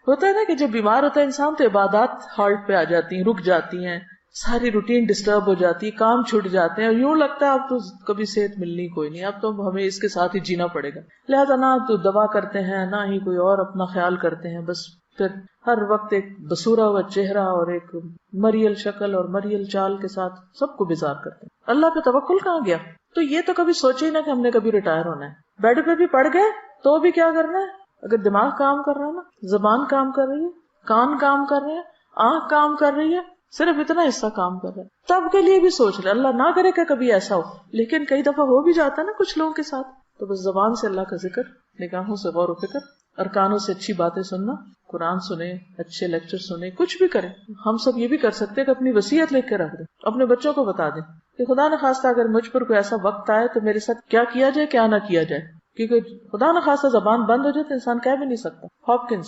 ہوتا ہے نا کہ جب بیمار ہوتا ہے انسان تو عبادات ہالٹ پہ آ جاتی ہیں، رک جاتی ہیں، ساری روٹین ڈسٹرب ہو جاتی ہے، کام چھوٹ جاتے ہیں، اور یوں لگتا ہے اب تو کبھی صحت ملنی کوئی نہیں، اب تو ہمیں اس کے ساتھ ہی جینا پڑے گا. لہذا نہ تو دوا کرتے ہیں نہ ہی کوئی اور اپنا خیال کرتے ہیں، بس پھر ہر وقت ایک بسورا ہوا چہرہ اور ایک مریل شکل اور مریل چال کے ساتھ سب کو بیزار کرتے ہیں. اللہ پہ توکل کہاں گیا؟ تو یہ تو کبھی سوچے ہی نہ کہ ہم نے کبھی ریٹائر ہونا ہے. بیڈ پہ بھی پڑ گئے تو بھی کیا کرنا ہے؟ اگر دماغ کام کر رہا ہے نا، زبان کام کر رہی ہے، کان کام کر رہے ہیں، آنکھ کام کر رہی ہے، صرف اتنا حصہ کام کر رہا ہے، تب کے لیے بھی سوچ رہے. اللہ نہ کرے کہ کبھی ایسا ہو، لیکن کئی دفعہ ہو بھی جاتا ہے نا کچھ لوگوں کے ساتھ. تو بس زبان سے اللہ کا ذکر، نگاہوں سے غور و فکر، اور کانوں سے اچھی باتیں سننا، قرآن سنیں، اچھے لیکچر سنیں، کچھ بھی کریں. ہم سب یہ بھی کر سکتے ہیں کہ اپنی وصیت لکھ کے رکھ دیں، اپنے بچوں کو بتا دیں کہ خدا نہ خواستہ اگر مجھ پر کوئی ایسا وقت آئے تو میرے ساتھ کیا کیا جائے، کیا نہ کیا جائے. کیونکہ خدا نہ خواستہ زبان بند ہو جائے تو انسان کہہ بھی نہیں سکتا. ہاپکنس